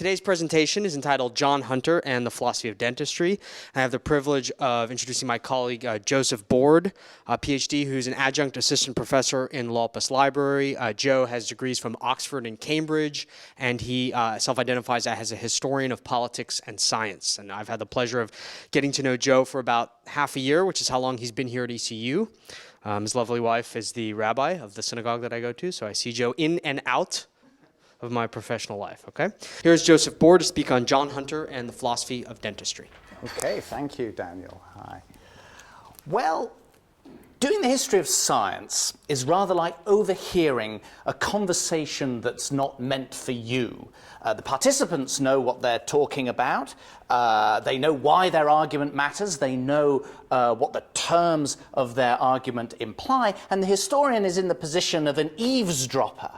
Today's presentation is entitled John Hunter and the Philosophy of Dentistry. I have the privilege of introducing my colleague Joseph Board, a PhD, who's an adjunct assistant professor in Laupus Library. Joe has degrees from Oxford and Cambridge, and he self-identifies as a historian of politics and science. And I've had the pleasure of getting to know Joe for about half a year, which is how long he's been here at ECU. His lovely wife is the rabbi of the synagogue that I go to, so I see Joe in and out of my professional life, okay? Here's Joseph Board to speak on John Hunter and the Philosophy of Dentistry. Okay, thank you, Daniel. Hi. Well, doing the history of science is rather like overhearing a conversation that's not meant for you. The participants know what they're talking about. They know why their argument matters. They know what the terms of their argument imply. And the historian is in the position of an eavesdropper.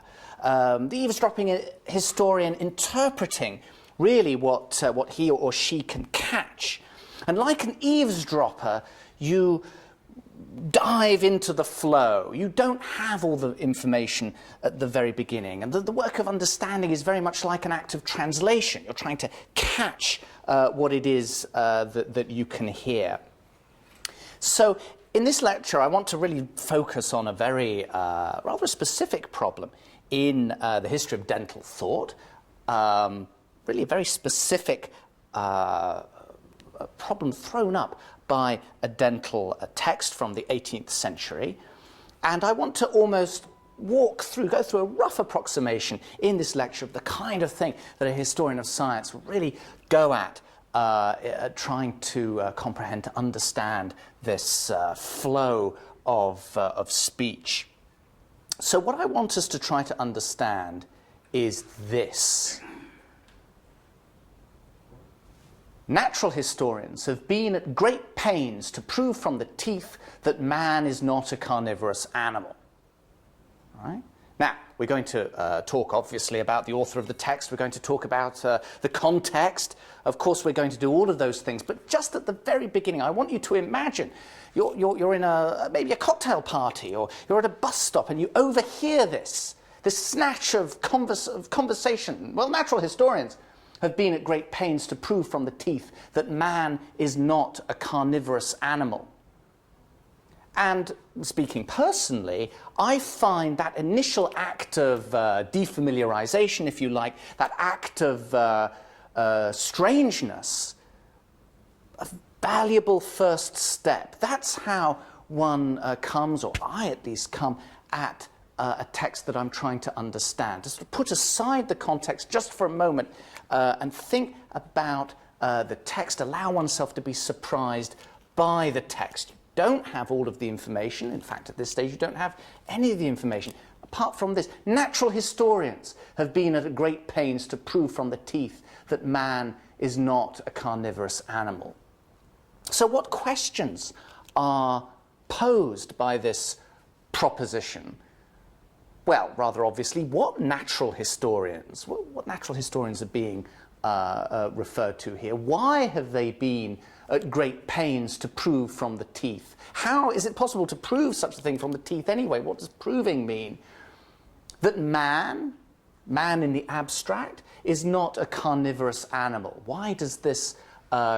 The eavesdropping historian interpreting really what he or she can catch. And like an eavesdropper, you dive into the flow. You don't have all the information at the very beginning. And the work of understanding is very much like an act of translation. You're trying to catch what it is that you can hear. So in this lecture, I want to really focus on a very rather specific problem in the history of dental thought, really a very specific problem thrown up by a dental text from the 18th century. And I want to almost go through a rough approximation in this lecture of the kind of thing that a historian of science will really go at trying to comprehend, to understand this flow of speech. So what I want us to try to understand is this. Natural historians have been at great pains to prove from the teeth that man is not a carnivorous animal. All right? Now, we're going to talk, obviously, about the author of the text. We're going to talk about the context. Of course, we're going to do all of those things. But just at the very beginning, I want you to imagine you're in maybe a cocktail party, or you're at a bus stop, and you overhear this snatch of conversation. Well, natural historians have been at great pains to prove from the teeth that man is not a carnivorous animal. And speaking personally, I find that initial act of defamiliarization, if you like, that act of strangeness, a valuable first step. That's how one comes, or I at least come, at a text that I'm trying to understand. Just to put aside the context just for a moment and think about the text, allow oneself to be surprised by the text. Don't have all of the information. In fact, at this stage, you don't have any of the information. Apart from this, natural historians have been at great pains to prove from the teeth that man is not a carnivorous animal. So what questions are posed by this proposition? Well, rather obviously, what natural historians are being referred to here? Why have they been at great pains to prove from the teeth? How is it possible to prove such a thing from the teeth anyway? What does proving mean? That man in the abstract, is not a carnivorous animal. Why does this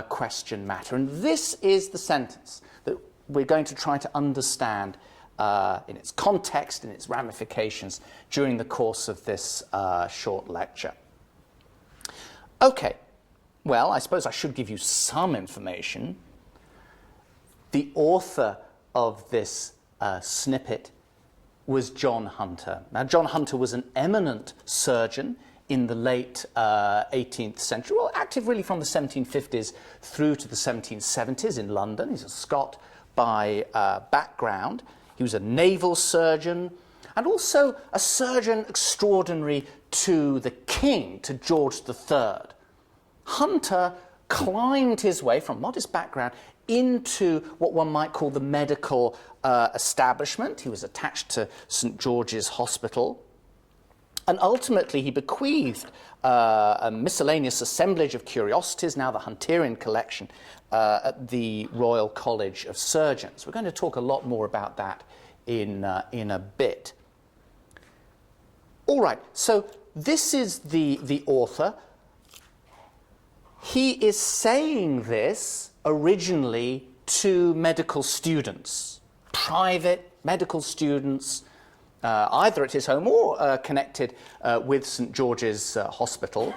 question matter? And this is the sentence that we're going to try to understand in its context, in its ramifications, during the course of this short lecture. Okay. Well, I suppose I should give you some information. The author of this snippet was John Hunter. Now, John Hunter was an eminent surgeon in the late 18th century, well, active really from the 1750s through to the 1770s in London. He's a Scot by background. He was a naval surgeon and also a surgeon extraordinary to the king, to George III. Hunter climbed his way from modest background into what one might call the medical establishment. He was attached to St. George's Hospital. And ultimately, he bequeathed a miscellaneous assemblage of curiosities, now the Hunterian collection, at the Royal College of Surgeons. We're going to talk a lot more about that in a bit. All right, so this is the author. he is saying this originally to medical students, private medical students, either at his home or connected with St. George's Hospital.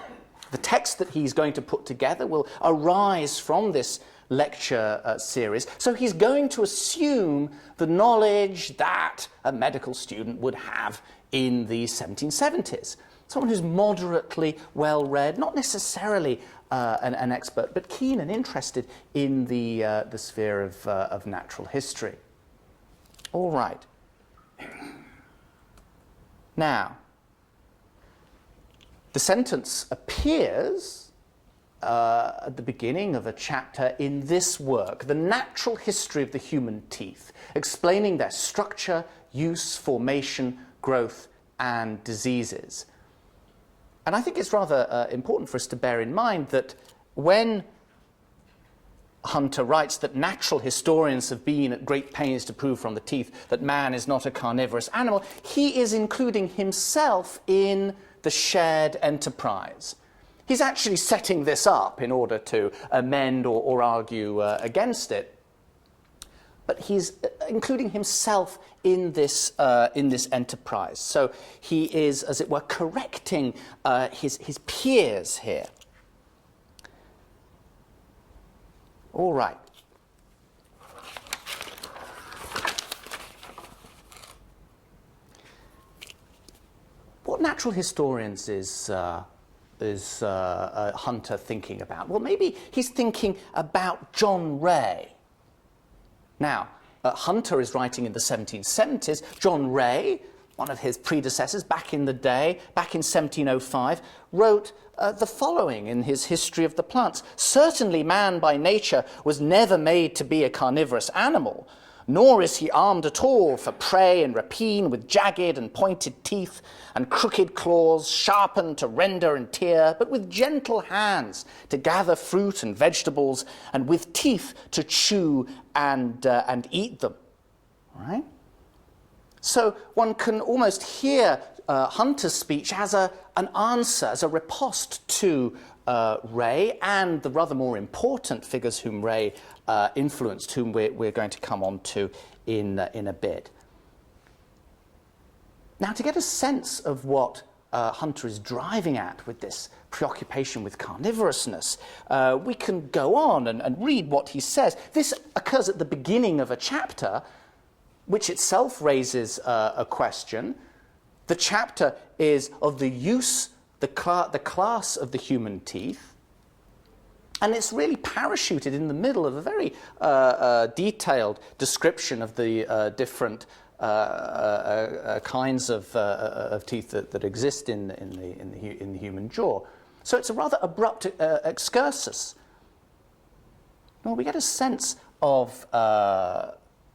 The text that he's going to put together will arise from this lecture series. So he's going to assume the knowledge that a medical student would have in the 1770s. Someone who's moderately well-read, not necessarily an expert, but keen and interested in the sphere of natural history. All right. Now, the sentence appears at the beginning of a chapter in this work, The Natural History of the Human Teeth, explaining their structure, use, formation, growth, and diseases. And I think it's rather important for us to bear in mind that when Hunter writes that natural historians have been at great pains to prove from the teeth that man is not a carnivorous animal, he is including himself in the shared enterprise. He's actually setting this up in order to amend or argue against it. But he's including himself in this enterprise. So he is, as it were, correcting his peers here. All right. What natural historians is Hunter thinking about? Well, maybe he's thinking about John Ray. Now, Hunter is writing in the 1770s. John Ray, one of his predecessors back in the day, back in 1705, wrote the following in his History of the Plants. Certainly man by nature was never made to be a carnivorous animal, nor is he armed at all for prey and rapine with jagged and pointed teeth and crooked claws sharpened to render and tear, but with gentle hands to gather fruit and vegetables and with teeth to chew and eat them. All right? So one can almost hear Hunter's speech as an answer, as a riposte to Ray and the rather more important figures whom Ray influenced, whom we're going to come on to in a bit. Now, to get a sense of what Hunter is driving at with this preoccupation with carnivorousness, we can go on and read what he says. This occurs at the beginning of a chapter, which itself raises a question. The chapter is of the use, the class of the human teeth, and it's really parachuted in the middle of a very detailed description of the different kinds of teeth that exist in the human jaw. So it's a rather abrupt excursus. Well, we get a sense of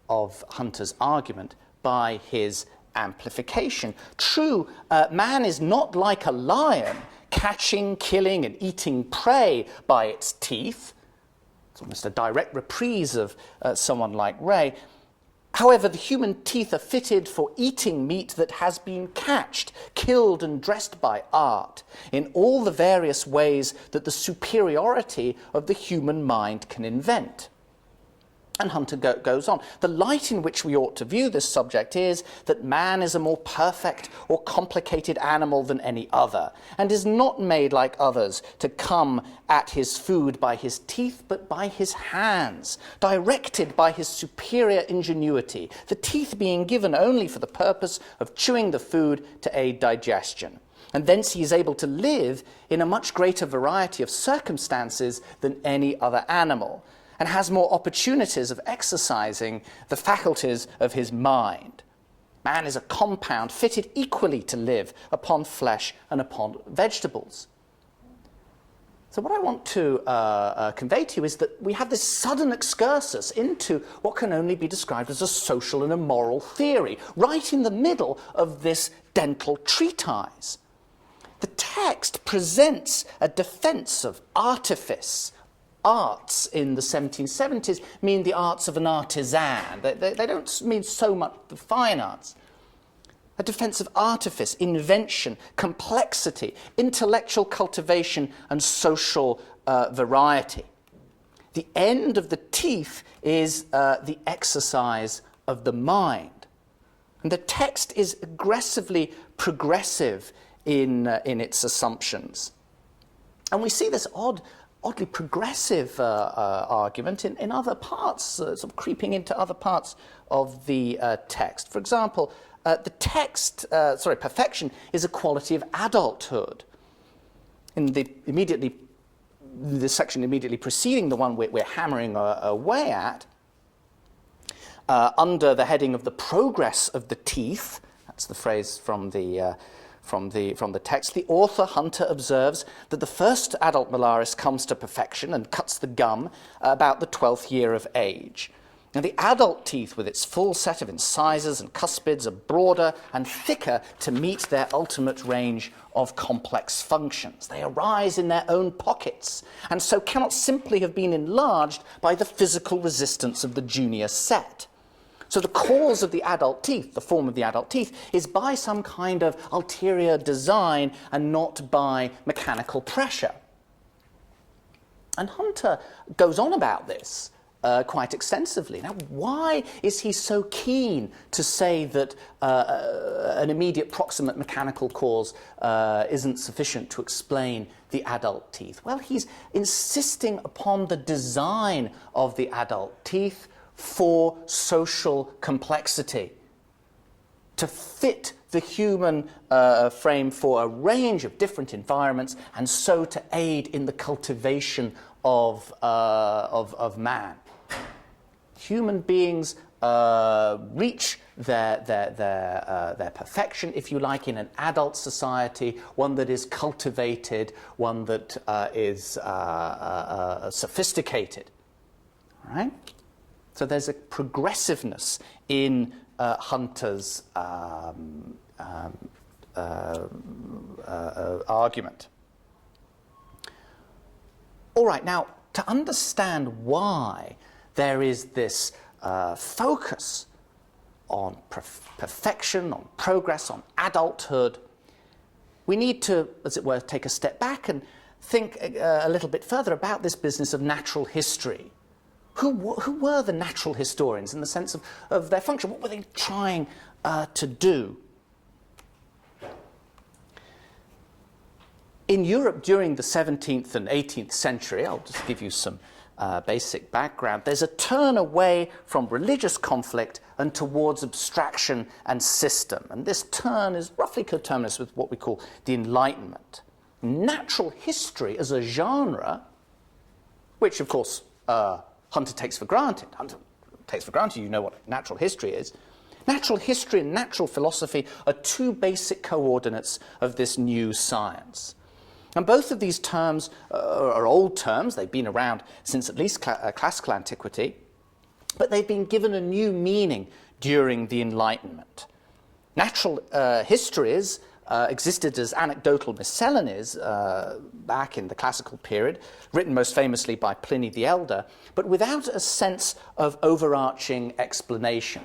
Hunter's argument by his amplification. True, man is not like a lion, catching, killing, and eating prey by its teeth. It's almost a direct reprise of someone like Ray. However, the human teeth are fitted for eating meat that has been catched, killed, and dressed by art in all the various ways that the superiority of the human mind can invent. And Hunter goes on. The light in which we ought to view this subject is that man is a more perfect or complicated animal than any other, and is not made like others to come at his food by his teeth, but by his hands, directed by his superior ingenuity, the teeth being given only for the purpose of chewing the food to aid digestion. And thence he is able to live in a much greater variety of circumstances than any other animal, and has more opportunities of exercising the faculties of his mind. Man is a compound fitted equally to live upon flesh and upon vegetables. So what I want to convey to you is that we have this sudden excursus into what can only be described as a social and a moral theory, right in the middle of this dental treatise. The text presents a defense of artifice. Arts in the 1770s mean the arts of an artisan. They don't mean so much the fine arts. A defense of artifice, invention, complexity, intellectual cultivation, and social variety. The end of the teeth is the exercise of the mind. And the text is aggressively progressive in its assumptions. And we see this oddly progressive argument in other parts, sort of creeping into other parts of the text. For example, perfection is a quality of adulthood. In the section immediately preceding the one we're hammering away at, under the heading of the progress of the teeth, that's the phrase from the text, the author Hunter observes that the first adult molaris comes to perfection and cuts the gum about the 12th year of age. Now, the adult teeth, with its full set of incisors and cuspids, are broader and thicker to meet their ultimate range of complex functions. They arise in their own pockets, and so cannot simply have been enlarged by the physical resistance of the junior set. So the cause of the adult teeth, the form of the adult teeth, is by some kind of ulterior design and not by mechanical pressure. And Hunter goes on about this quite extensively. Now, why is he so keen to say that an immediate proximate mechanical cause isn't sufficient to explain the adult teeth? Well, he's insisting upon the design of the adult teeth for social complexity, to fit the human frame for a range of different environments, and so to aid in the cultivation of man. Human beings reach their perfection, if you like, in an adult society, one that is cultivated, one that is sophisticated. All right? So there's a progressiveness in Hunter's argument. All right, now, to understand why there is this focus on perfection, on progress, on adulthood, we need to, as it were, take a step back and think a little bit further about this business of natural history. Who were the natural historians in the sense of their function? What were they trying to do? In Europe during the 17th and 18th century, I'll just give you some basic background, there's a turn away from religious conflict and towards abstraction and system. And this turn is roughly coterminous with what we call the Enlightenment. Natural history as a genre, which of course Hunter takes for granted. Hunter takes for granted you know what natural history is. Natural history and natural philosophy are two basic coordinates of this new science. And both of these terms are old terms. They've been around since at least classical antiquity, but they've been given a new meaning during the Enlightenment. Natural histories existed as anecdotal miscellanies back in the classical period, written most famously by Pliny the Elder, but without a sense of overarching explanation.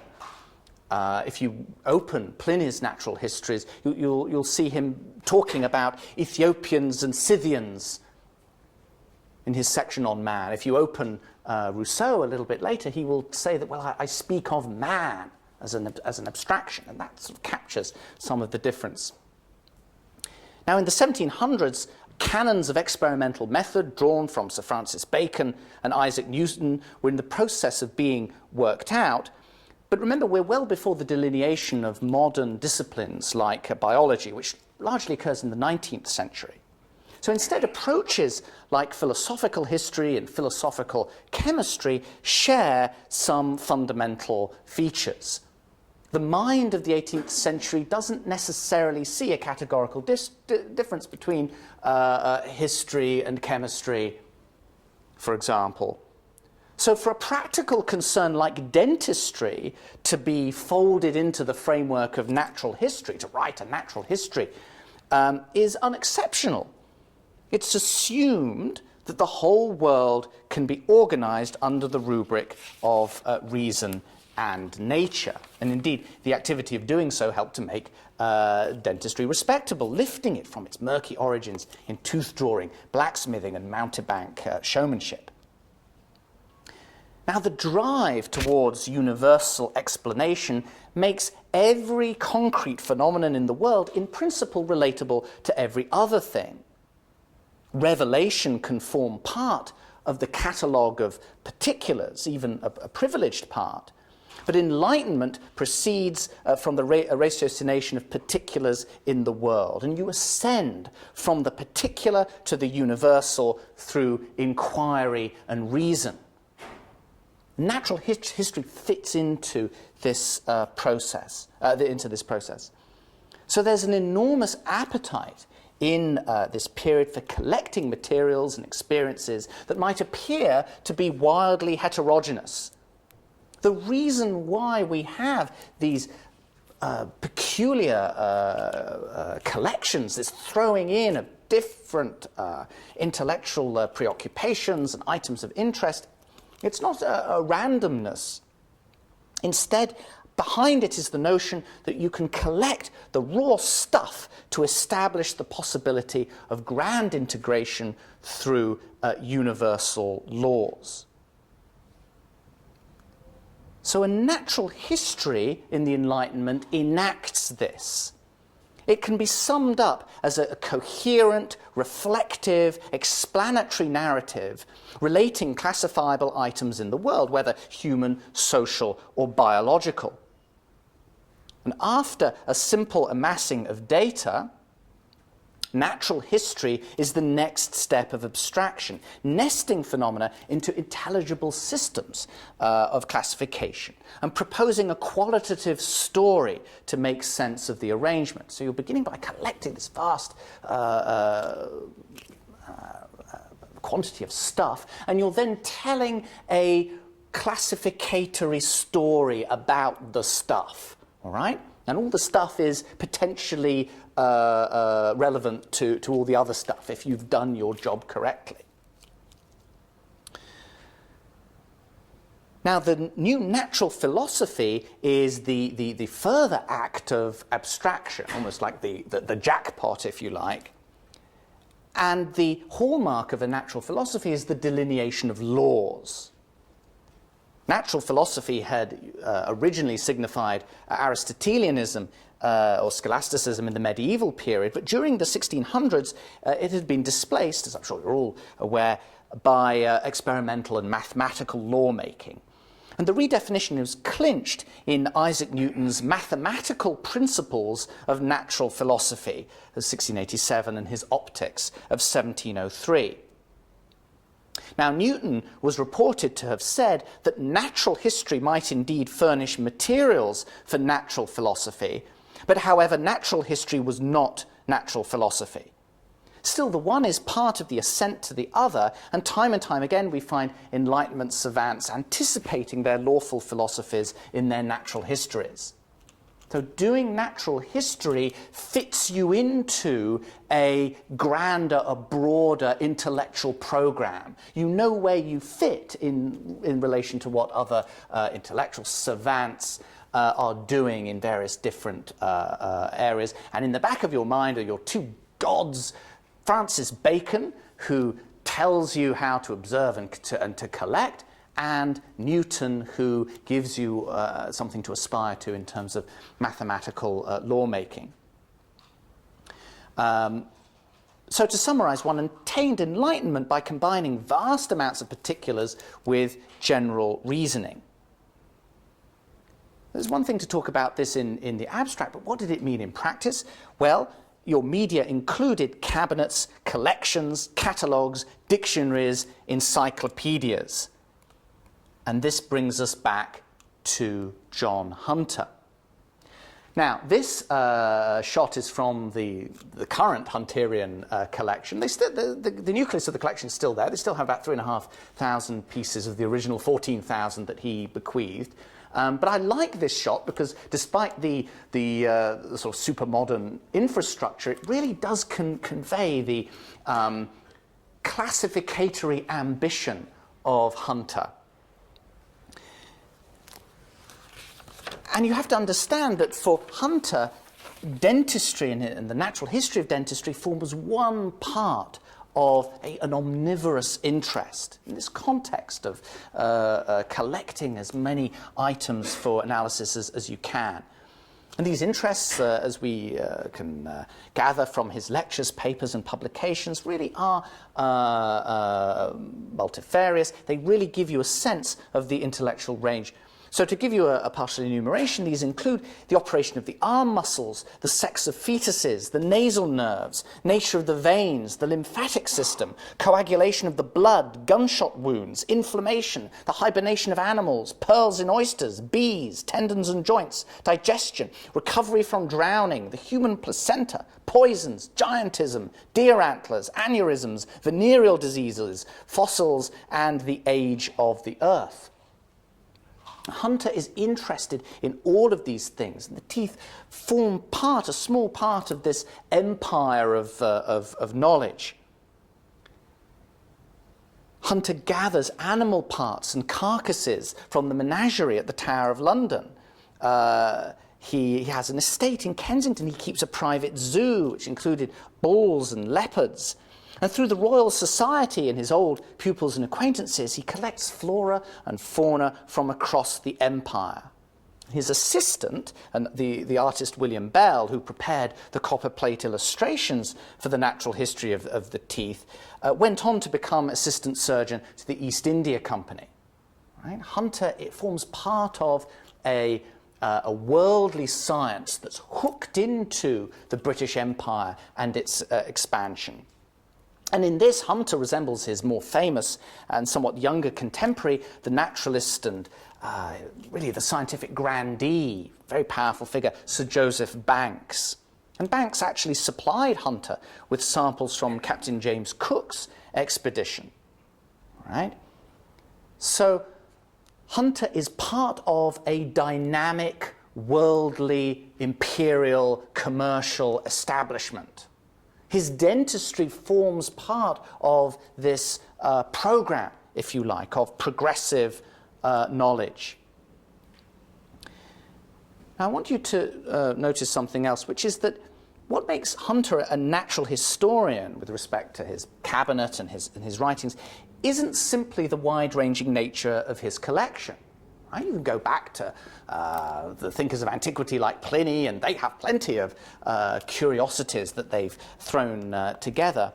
If you open Pliny's natural histories, you'll see him talking about Ethiopians and Scythians in his section on man. If you open Rousseau a little bit later, he will say that, well, I speak of man as an abstraction, and that sort of captures some of the difference. Now, in the 1700s, canons of experimental method drawn from Sir Francis Bacon and Isaac Newton were in the process of being worked out. But remember, we're well before the delineation of modern disciplines like biology, which largely occurs in the 19th century. So instead, approaches like philosophical history and philosophical chemistry share some fundamental features. The mind of the 18th century doesn't necessarily see a categorical difference between history and chemistry, for example. So for a practical concern like dentistry to be folded into the framework of natural history, to write a natural history, is unexceptional. It's assumed that the whole world can be organized under the rubric of reason and nature. And indeed, the activity of doing so helped to make dentistry respectable, lifting it from its murky origins in tooth drawing, blacksmithing, and mountebank showmanship. Now, the drive towards universal explanation makes every concrete phenomenon in the world, in principle, relatable to every other thing. Revelation can form part of the catalogue of particulars, even a privileged part. But enlightenment proceeds from the ratiocination of particulars in the world. And you ascend from the particular to the universal through inquiry and reason. Natural history fits into this process. So there's an enormous appetite in this period for collecting materials and experiences that might appear to be wildly heterogeneous. The reason why we have these peculiar collections, this throwing in of different intellectual preoccupations and items of interest, it's not a randomness. Instead, behind it is the notion that you can collect the raw stuff to establish the possibility of grand integration through universal laws. So a natural history in the Enlightenment enacts this. It can be summed up as a coherent, reflective, explanatory narrative relating classifiable items in the world, whether human, social, or biological. And after a simple amassing of data, natural history is the next step of abstraction, nesting phenomena into intelligible systems of classification and proposing a qualitative story to make sense of the arrangement. So you're beginning by collecting this vast quantity of stuff, and you're then telling a classificatory story about the stuff, all right? And all the stuff is potentially relevant to all the other stuff if you've done your job correctly. Now, the new natural philosophy is the further act of abstraction, almost like the jackpot, if you like. And the hallmark of a natural philosophy is the delineation of laws. Natural philosophy had originally signified Aristotelianism or scholasticism in the medieval period, but during the 1600s it had been displaced, as I'm sure you're all aware, by experimental and mathematical lawmaking. And the redefinition was clinched in Isaac Newton's Mathematical Principles of Natural Philosophy of 1687 and his Optics of 1703. Now, Newton was reported to have said that natural history might indeed furnish materials for natural philosophy, but however, natural history was not natural philosophy. Still, the one is part of the ascent to the other, and time again we find Enlightenment savants anticipating their lawful philosophies in their natural histories. So doing natural history fits you into a grander, a broader intellectual program. You know where you fit in relation to what other intellectual savants are doing in various different areas. And in the back of your mind are your two gods, Francis Bacon, who tells you how to observe and to collect, and Newton, who gives you something to aspire to in terms of mathematical lawmaking. So to summarize, one attained enlightenment by combining vast amounts of particulars with general reasoning. There's one thing to talk about this in the abstract, but what did it mean in practice? Well, your media included cabinets, collections, catalogues, dictionaries, encyclopedias. And this brings us back to John Hunter. Now, this shot is from the current Hunterian collection. The nucleus of the collection is still there. They still have about 3,500 pieces of the original 14,000 that he bequeathed. But I like this shot because despite the sort of super modern infrastructure, it really does convey the classificatory ambition of Hunter. And you have to understand that for Hunter, dentistry and the natural history of dentistry forms one part of an omnivorous interest in this context of collecting as many items for analysis as you can. And these interests, as we can gather from his lectures, papers, and publications, really are multifarious. They really give you a sense of the intellectual range. So to give you a partial enumeration, these include the operation of the arm muscles, the sex of fetuses, the nasal nerves, nature of the veins, the lymphatic system, coagulation of the blood, gunshot wounds, inflammation, the hibernation of animals, pearls in oysters, bees, tendons and joints, digestion, recovery from drowning, the human placenta, poisons, giantism, deer antlers, aneurysms, venereal diseases, fossils, and the age of the earth. Hunter is interested in all of these things, and the teeth form a small part of this empire of knowledge. Hunter gathers animal parts and carcasses from the menagerie at the Tower of London. He has an estate in Kensington. He keeps a private zoo, which included bulls and leopards. And through the Royal Society and his old pupils and acquaintances, he collects flora and fauna from across the empire. His assistant, and the artist William Bell, who prepared the copper plate illustrations for the natural history of the teeth, went on to become assistant surgeon to the East India Company. Right? Hunter, it forms part of a worldly science that's hooked into the British Empire and its expansion. And in this, Hunter resembles his more famous and somewhat younger contemporary, the naturalist and really the scientific grandee, very powerful figure, Sir Joseph Banks. And Banks actually supplied Hunter with samples from Captain James Cook's expedition. Right? So Hunter is part of a dynamic, worldly, imperial, commercial establishment. His dentistry forms part of this program, if you like, of progressive knowledge. Now, I want you to notice something else, which is that what makes Hunter a natural historian with respect to his cabinet and his writings isn't simply the wide-ranging nature of his collection. Right? You can go back to the thinkers of antiquity like Pliny, and they have plenty of curiosities that they've thrown together.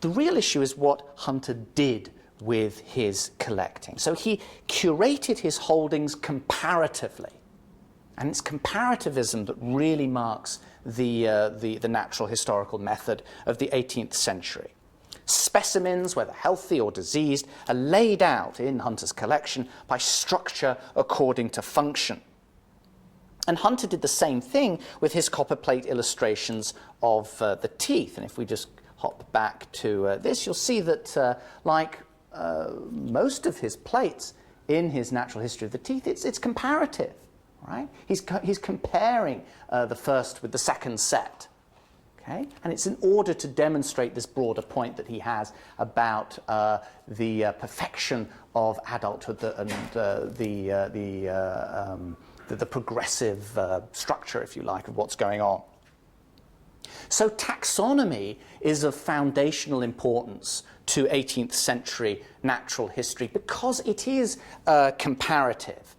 The real issue is what Hunter did with his collecting. So he curated his holdings comparatively. And it's comparativism that really marks the natural historical method of the 18th century. Specimens, whether healthy or diseased, are laid out in Hunter's collection by structure according to function. And Hunter did the same thing with his copperplate illustrations of the teeth. And if we just hop back to this, you'll see that like most of his plates in his natural history of the teeth, it's comparative. Right? He's comparing the first with the second set. Okay? And it's in order to demonstrate this broader point that he has about the perfection of adulthood and the progressive structure, if you like, of what's going on. So taxonomy is of foundational importance to 18th century natural history because it is comparative,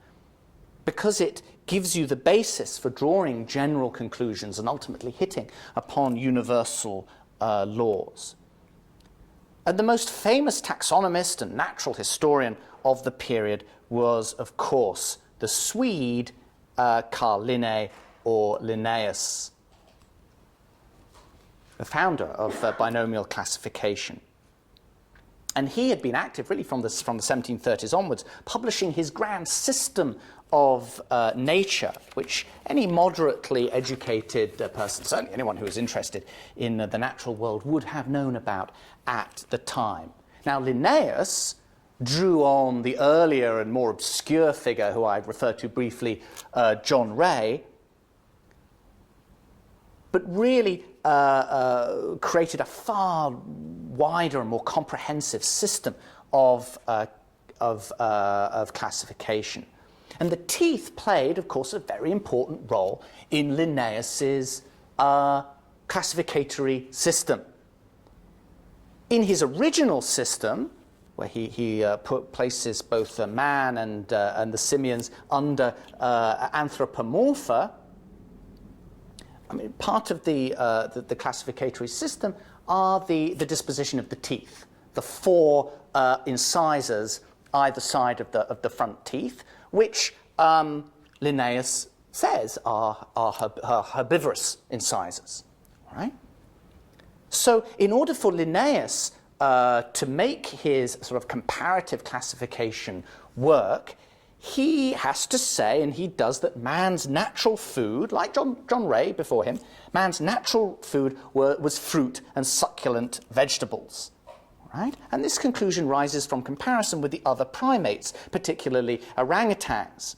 because it gives you the basis for drawing general conclusions and ultimately hitting upon universal laws. And the most famous taxonomist and natural historian of the period was, of course, the Swede Carl Linné, or Linnaeus, the founder of binomial classification. And he had been active really from the 1730s onwards, publishing his grand system of nature, which any moderately educated person, certainly anyone who is interested in the natural world, would have known about at the time. Now, Linnaeus drew on the earlier and more obscure figure who I've referred to briefly, John Ray, but really created a far wider and more comprehensive system of classification. And the teeth played, of course, a very important role in Linnaeus's classificatory system. In his original system, where he places both man and the simians under anthropomorpha, I mean, part of the classificatory system are the disposition of the teeth, the four incisors either side of the front teeth, which Linnaeus says are herbivorous incisors. All right? So in order for Linnaeus to make his sort of comparative classification work, he has to say, and he does, that man's natural food, like John Ray before him, man's natural food was fruit and succulent vegetables. Right? And this conclusion rises from comparison with the other primates, particularly orangutans.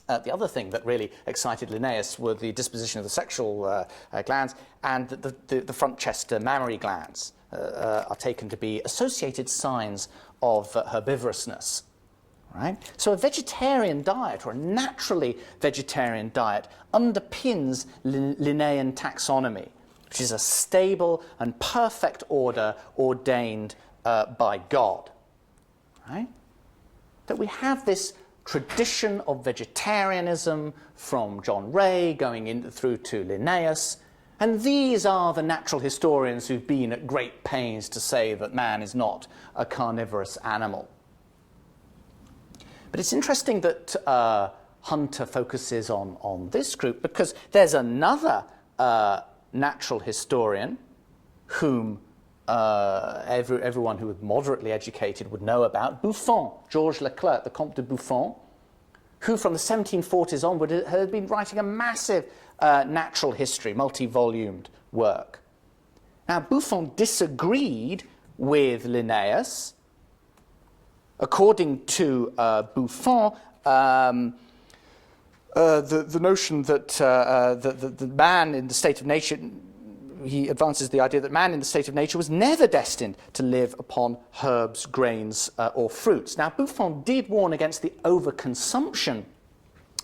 The other thing that really excited Linnaeus were the disposition of the sexual glands, and the front chest mammary glands are taken to be associated signs of herbivorousness. Right? So a vegetarian diet, or a naturally vegetarian diet, underpins Linnaean taxonomy, which is a stable and perfect order ordained by God. Right? That we have this tradition of vegetarianism from John Ray going through to Linnaeus, and these are the natural historians who've been at great pains to say that man is not a carnivorous animal. But it's interesting that Hunter focuses on this group, because there's another natural historian whom everyone who was moderately educated would know about, Buffon, Georges Leclerc, the Comte de Buffon, who from the 1740s onward had been writing a massive natural history, multi-volumed work. Now, Buffon disagreed with Linnaeus. According to Buffon, the notion that the man in the state of nature, he advances the idea that man in the state of nature was never destined to live upon herbs, grains, or fruits. Now, Buffon did warn against the overconsumption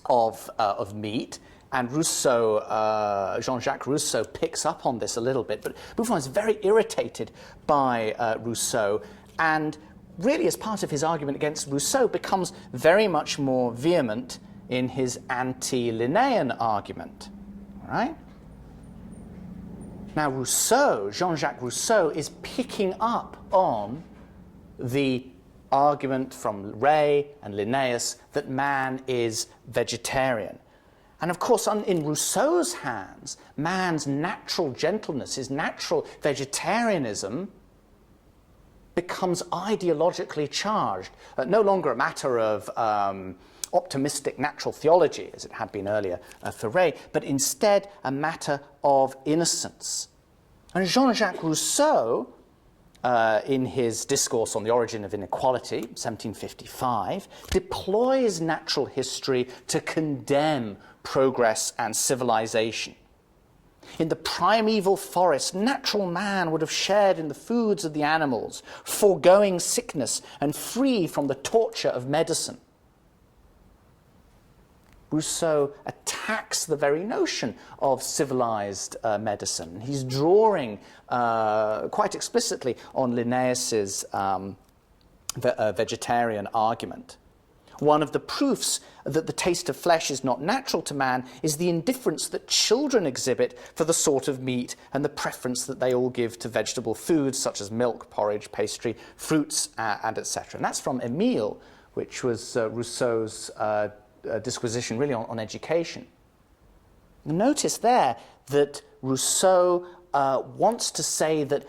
of meat, and Rousseau, Jean-Jacques Rousseau, picks up on this a little bit. But Buffon is very irritated by Rousseau, and really, as part of his argument against Rousseau, becomes very much more vehement in his anti-Linnaean argument. All right? Now, Rousseau, Jean-Jacques Rousseau, is picking up on the argument from Ray and Linnaeus that man is vegetarian. And of course, in Rousseau's hands, man's natural gentleness, his natural vegetarianism, becomes ideologically charged, no longer a matter of optimistic natural theology, as it had been earlier for Ray, but instead a matter of innocence. And Jean-Jacques Rousseau, in his Discourse on the Origin of Inequality, 1755, deploys natural history to condemn progress and civilization. In the primeval forest, natural man would have shared in the foods of the animals, foregoing sickness and free from the torture of medicine. Rousseau attacks the very notion of civilized medicine. He's drawing quite explicitly on Linnaeus's vegetarian argument. One of the proofs that the taste of flesh is not natural to man is the indifference that children exhibit for the sort of meat and the preference that they all give to vegetable foods such as milk, porridge, pastry, fruits, and etc. And that's from Emile, which was Rousseau's disquisition really on education. Notice there that Rousseau wants to say that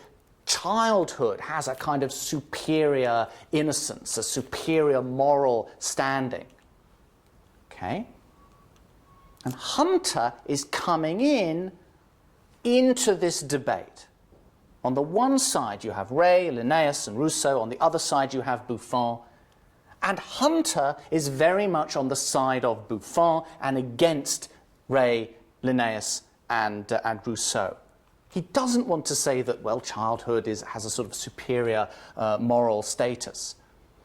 childhood has a kind of superior innocence, a superior moral standing. Okay? And Hunter is coming into this debate. On the one side you have Ray, Linnaeus, and Rousseau. On the other side you have Buffon. And Hunter is very much on the side of Buffon and against Ray, Linnaeus, and Rousseau. He doesn't want to say that, well, childhood has a sort of superior moral status.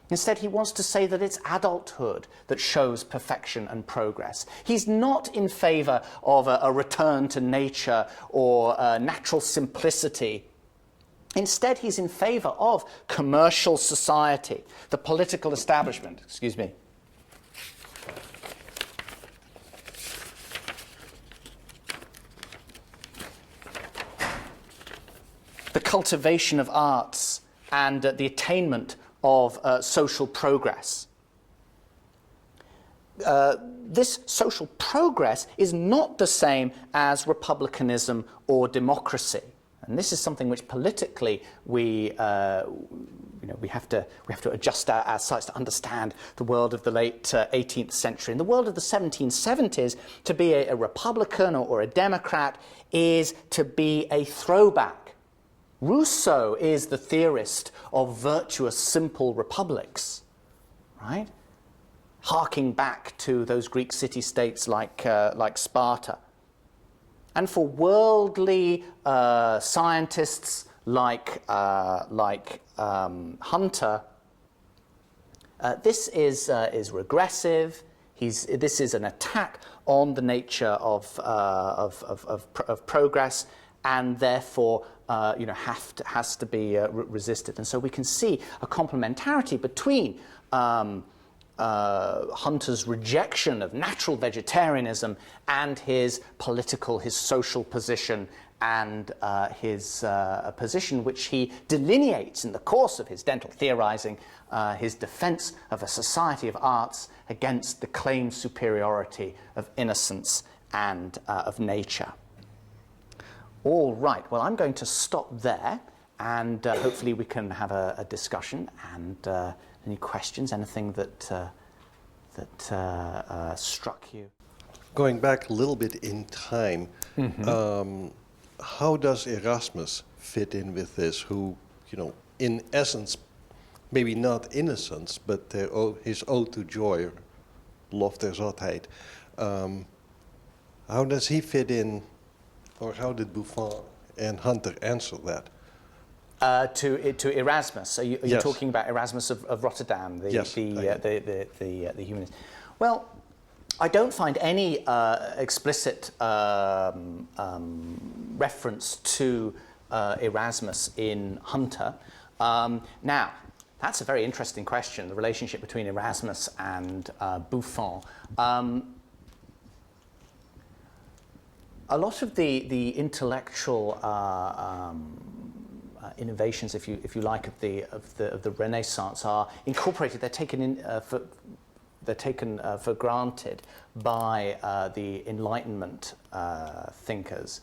Instead, he wants to say that it's adulthood that shows perfection and progress. He's not in favor of a return to nature or natural simplicity. Instead, he's in favor of commercial society, the political establishment, excuse me. The cultivation of arts and the attainment of social progress. This social progress is not the same as republicanism or democracy. And this is something which politically we have to adjust our sights to understand the world of the late 18th century. In the world of the 1770s, to be a Republican or a Democrat is to be a throwback. Rousseau is the theorist of virtuous, simple republics, right? Harking back to those Greek city-states like Sparta. And for worldly scientists like Hunter, this is regressive. This is an attack on the nature of progress, and therefore has to be resisted. And so we can see a complementarity between Hunter's rejection of natural vegetarianism and his social position, and his position which he delineates in the course of his dental theorizing, his defense of a society of arts against the claimed superiority of innocence and of nature. All right, well, I'm going to stop there, and hopefully we can have a discussion, and any questions, anything that struck you. Going back a little bit in time, how does Erasmus fit in with this, who, in essence, maybe not innocence, but his ode to joy, lof der zotheid, how does he fit in, or how did Buffon and Hunter answer that? To Erasmus. Are you Yes. talking about Erasmus of Rotterdam, the humanist? Well, I don't find any explicit reference to Erasmus in Hunter. Now, that's a very interesting question, the relationship between Erasmus and Buffon. A lot of the intellectual innovations, if you like, of the Renaissance are incorporated. They're taken for granted by the Enlightenment thinkers.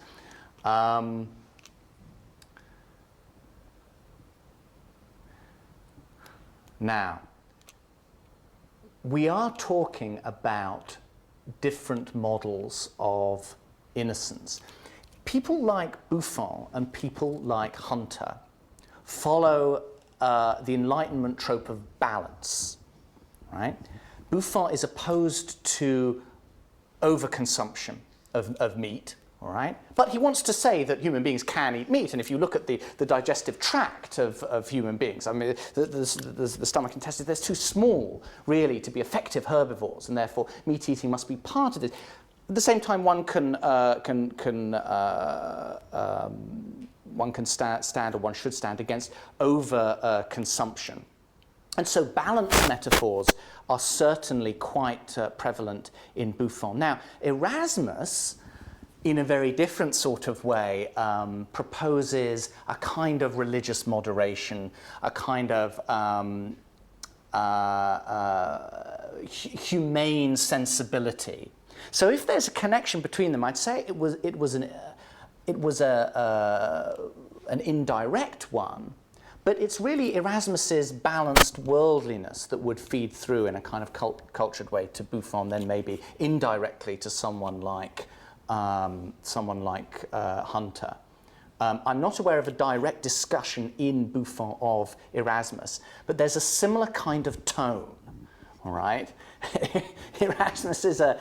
Now, we are talking about different models of innocence. People like Buffon and people like Hunter follow the Enlightenment trope of balance, right? Buffon is opposed to overconsumption of meat, all right? But he wants to say that human beings can eat meat, and if you look at the digestive tract of human beings, I mean, the stomach and intestines, they're too small, really, to be effective herbivores, and therefore meat eating must be part of this. At the same time, one can stand, or one should stand, against over consumption. And so balance metaphors are certainly quite prevalent in Buffon. Now, Erasmus, in a very different sort of way, proposes a kind of religious moderation, a kind of humane sensibility. So if there's a connection between them, I'd say it was an indirect one, but it's really Erasmus's balanced worldliness that would feed through in a kind of cultured way to Buffon, then maybe indirectly to someone like Hunter. I'm not aware of a direct discussion in Buffon of Erasmus, but there's a similar kind of tone. All right, Erasmus is a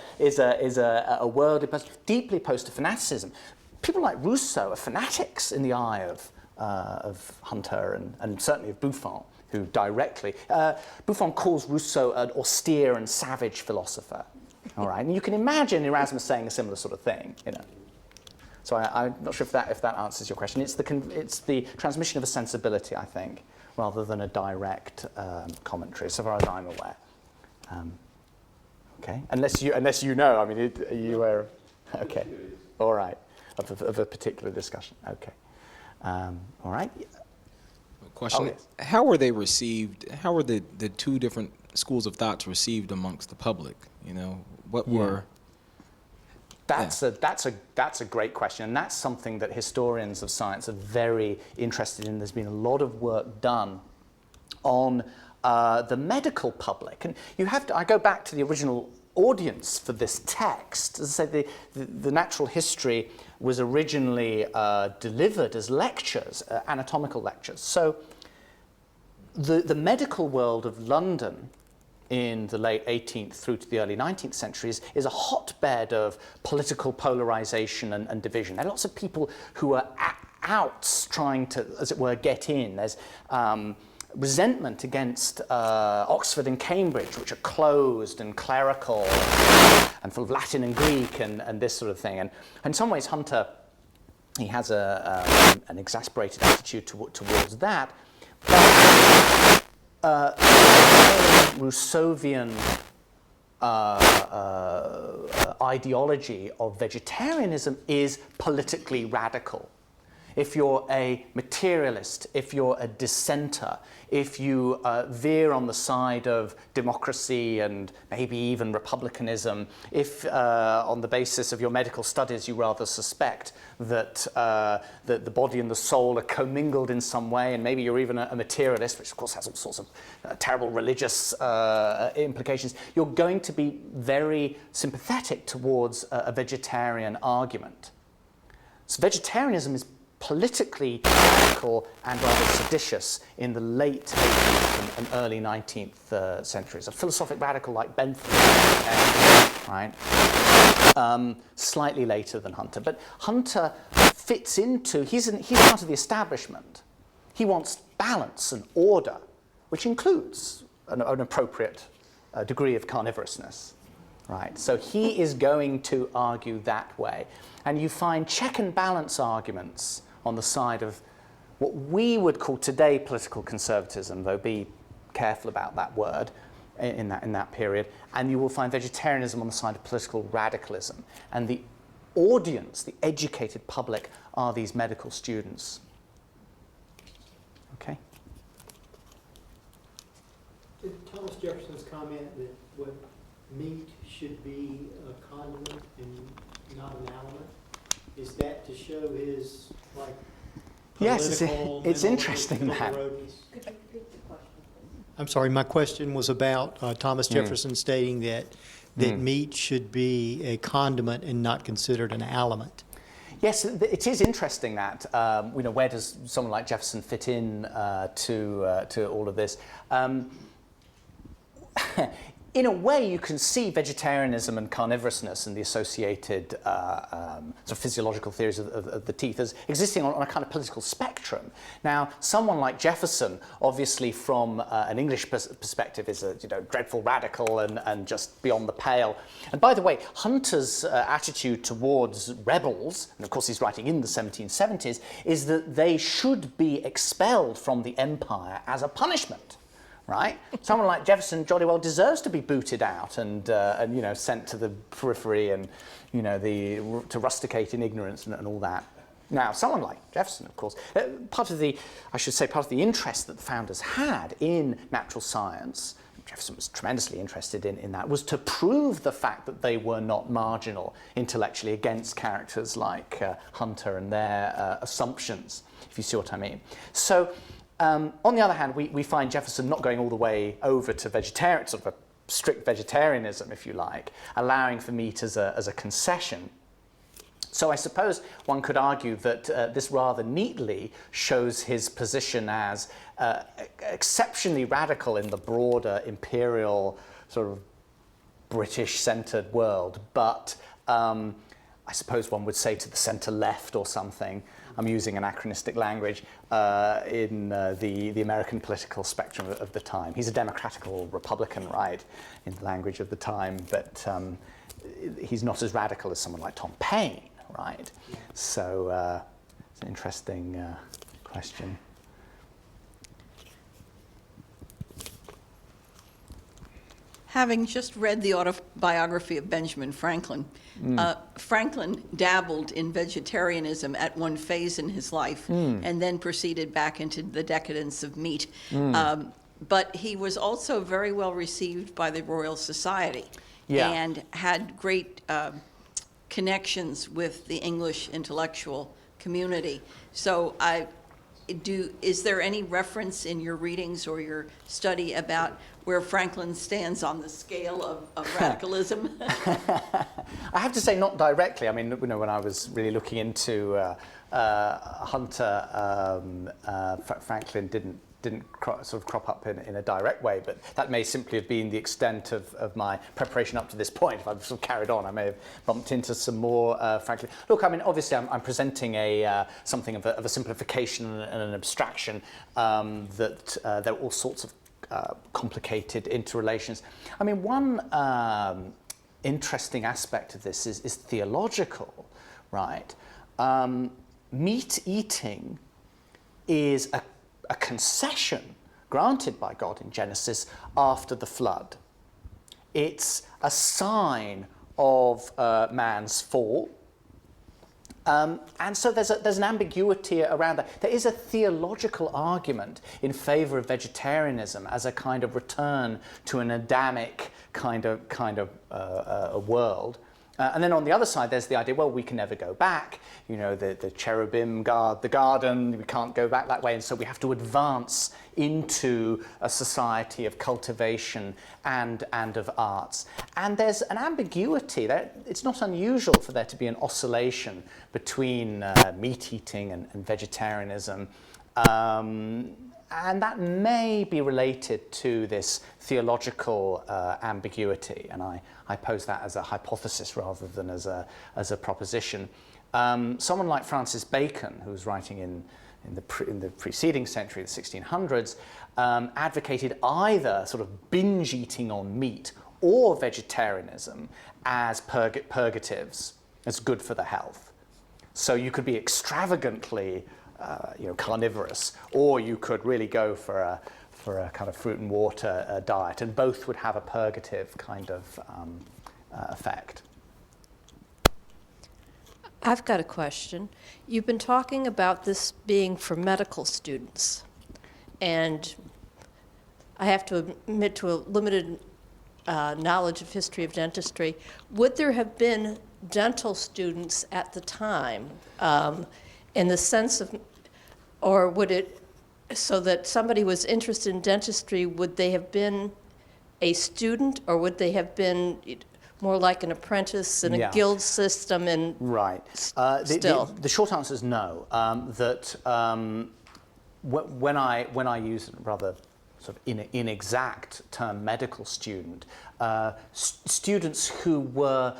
worldly person, deeply opposed to fanaticism. People like Rousseau are fanatics in the eye of Hunter and certainly of Buffon. who directly... Buffon calls Rousseau an austere and savage philosopher. All right, and you can imagine Erasmus saying a similar sort of thing, you know. So I'm not sure if that answers your question. It's the transmission of a sensibility, I think, rather than a direct commentary, so far as I'm aware. Okay, unless you know. I mean, are you aware? Okay, all right, of a particular discussion. Okay, all right. Question: yes. How were they received? How were the two different schools of thoughts received amongst the public? You know, what were... That's a great question, and that's something that historians of science are very interested in. There's been a lot of work done on the medical public, and you have to. I go back to the original audience for this text. As I say, the natural history was originally delivered as lectures, anatomical lectures. So the medical world of London in the late 18th through to the early 19th centuries is a hotbed of political polarization and division. There are lots of people who are outs trying to, as it were, get in. There's resentment against Oxford and Cambridge, which are closed and clerical and full of Latin and Greek and this sort of thing. And in some ways, Hunter, he has an exasperated attitude towards that. But Rousseauvian ideology of vegetarianism is politically radical. If you're a materialist, if you're a dissenter, if you veer on the side of democracy and maybe even republicanism, if on the basis of your medical studies you rather suspect that the body and the soul are commingled in some way, and maybe you're even a materialist, which of course has all sorts of terrible religious implications, you're going to be very sympathetic towards a vegetarian argument. So vegetarianism is politically radical and rather seditious in the late 18th and early 19th centuries. A philosophic radical like Bentham, right? Slightly later than Hunter. But Hunter fits into, he's part of the establishment. He wants balance and order, which includes an appropriate degree of carnivorousness. Right, so he is going to argue that way. And you find check and balance arguments on the side of what we would call today political conservatism, though be careful about that word in that period. And you will find vegetarianism on the side of political radicalism. And the audience, the educated public, are these medical students. Okay? Did Thomas Jefferson's comment that what meat should be a condiment and not an aliment, is that to show his like political? Yes, it's interesting that. Could you repeat the question? I'm sorry, my question was about Thomas Jefferson stating that meat should be a condiment and not considered an aliment. Yes, it is interesting that, where does someone like Jefferson fit in to all of this? In a way, you can see vegetarianism and carnivorousness and the associated sort of physiological theories of the teeth as existing on a kind of political spectrum. Now, someone like Jefferson, obviously from an English perspective, is a dreadful radical and just beyond the pale. And by the way, Hunter's attitude towards rebels, and of course he's writing in the 1770s, is that they should be expelled from the empire as a punishment. Right? Someone like Jefferson jolly well deserves to be booted out and sent to the periphery and to rusticate in ignorance and all that. Now, someone like Jefferson, of course, part of the interest that the founders had in natural science, Jefferson was tremendously interested in that, was to prove the fact that they were not marginal intellectually against characters like Hunter and their assumptions, if you see what I mean. So. On the other hand, we find Jefferson not going all the way over to vegetarian, sort of a strict vegetarianism, if you like, allowing for meat as a concession. So I suppose one could argue that this rather neatly shows his position as exceptionally radical in the broader imperial sort of British-centred world, but I suppose one would say to the centre-left or something, I'm using anachronistic language, in the American political spectrum of the time. He's a democratical Republican, right, in the language of the time, but he's not as radical as someone like Tom Paine, right? So it's an interesting question. Having just read the autobiography of Benjamin Franklin, Franklin dabbled in vegetarianism at one phase in his life and then proceeded back into the decadence of meat. But he was also very well received by the Royal Society and had great connections with the English intellectual community. So is there any reference in your readings or your study about where Franklin stands on the scale of radicalism? I have to say, not directly. I mean, when I was really looking into Hunter, Franklin didn't sort of crop up in a direct way, but that may simply have been the extent of my preparation up to this point. If I've sort of carried on, I may have bumped into some more Franklin. Look, I mean, obviously I'm presenting something of a simplification and an abstraction, that there are all sorts of complicated interrelations. I mean, one interesting aspect of this is theological, right? Meat eating is a concession granted by God in Genesis after the flood. It's a sign of man's fall. And so there's an ambiguity around that. There is a theological argument in favor of vegetarianism as a kind of return to an Adamic kind of world. And then on the other side, there's the idea, well, we can never go back. You know, the cherubim guard the garden. We can't go back that way. And so we have to advance into a society of cultivation and of arts. And there's an ambiguity there. It's not unusual for there to be an oscillation between meat eating and vegetarianism. And that may be related to this theological ambiguity, and I pose that as a hypothesis rather than as a proposition. Someone like Francis Bacon, who was writing in the preceding century, the 1600s, advocated either sort of binge eating on meat or vegetarianism as purgatives, as good for the health. So you could be extravagantly carnivorous, or you could really go for a kind of fruit and water diet, and both would have a purgative kind of effect. I've got a question. You've been talking about this being for medical students, and I have to admit to a limited knowledge of history of dentistry. Would there have been dental students at the time, in the sense of, or would it, so that somebody was interested in dentistry, would they have been a student, or would they have been more like an apprentice in a guild system? And right. The short answer is no. When I use a rather sort of inexact term, medical student, students who were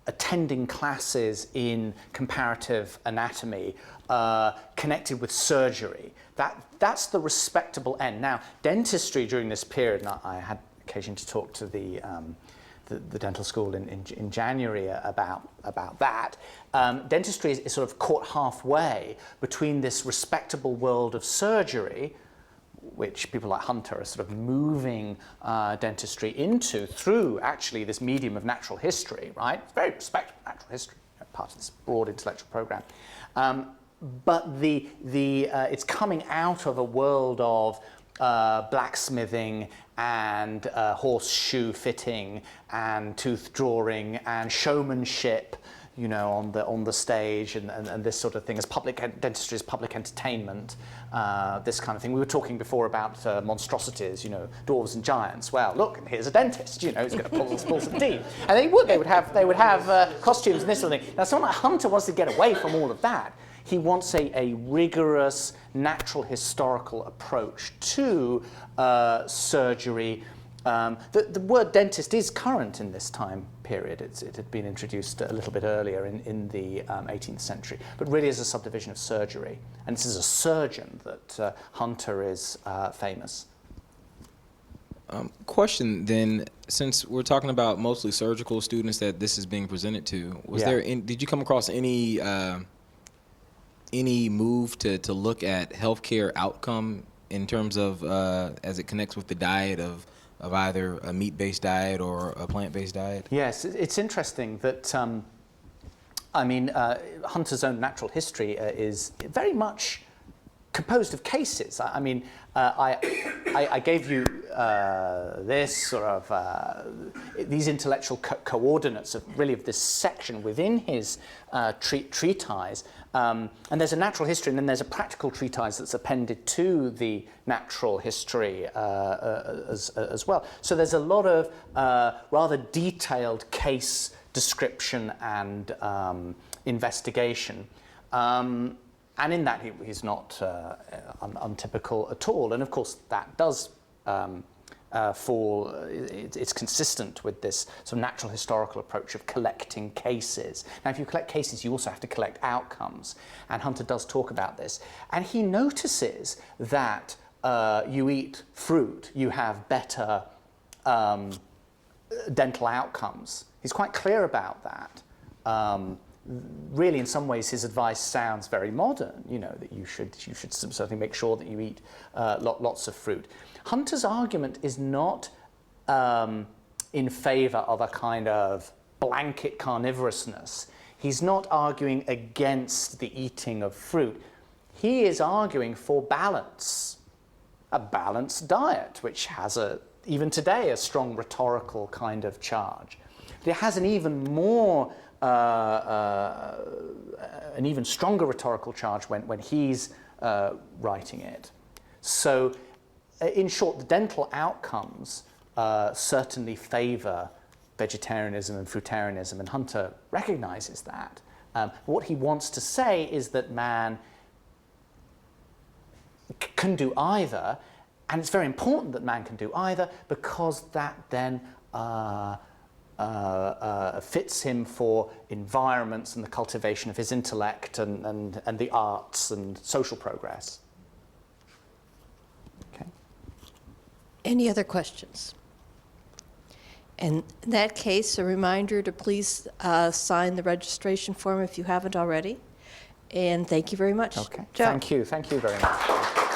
attending classes in comparative anatomy connected with surgery. That's the respectable end. Now, dentistry during this period, and I had occasion to talk to the dental school in January about that. Dentistry is sort of caught halfway between this respectable world of surgery, which people like Hunter are sort of moving dentistry into through actually this medium of natural history, right? It's very respectable natural history, part of this broad intellectual program. But it's coming out of a world of blacksmithing and horseshoe fitting and tooth drawing and showmanship, on the stage and this sort of thing, as dentistry as public entertainment, this kind of thing. We were talking before about monstrosities, dwarves and giants. Well, look, here's a dentist, who's going to pull some teeth. And they would have costumes and this sort of thing. Now, someone like Hunter wants to get away from all of that. He wants a rigorous, natural historical approach to surgery The word dentist is current in this time period. It had been introduced a little bit earlier in the 18th century, but really is a subdivision of surgery. And it's as a surgeon that Hunter is famous. Question then, since we're talking about mostly surgical students that this is being presented to, was Yeah. did you come across any move to look at healthcare outcome in terms of as it connects with the diet of either a meat-based diet or a plant-based diet? Yes, it's interesting that, Hunter's own natural history is very much composed of cases. I gave you this sort of these intellectual coordinates of this section within his treatise, and there's a natural history, and then there's a practical treatise that's appended to the natural history as well. So there's a lot of rather detailed case description and investigation. And in that, he's not untypical at all. And of course, that does fall, it's consistent with this sort of natural historical approach of collecting cases. Now, if you collect cases, you also have to collect outcomes. And Hunter does talk about this. And he notices that you eat fruit, you have better dental outcomes. He's quite clear about that. Really, in some ways, his advice sounds very modern. That you should certainly make sure that you eat lots of fruit. Hunter's argument is not in favour of a kind of blanket carnivorousness. He's not arguing against the eating of fruit. He is arguing for balance, a balanced diet, which has even today a strong rhetorical kind of charge. But it has an even more an even stronger rhetorical charge when he's writing it. So, in short, the dental outcomes certainly favour vegetarianism and fruitarianism, and Hunter recognises that. What he wants to say is that man can do either, and it's very important that man can do either, because that then fits him for environments and the cultivation of his intellect and the arts and social progress. Okay. Any other questions? In that case, a reminder to please sign the registration form if you haven't already. And thank you very much. Okay. Joe. Thank you very much.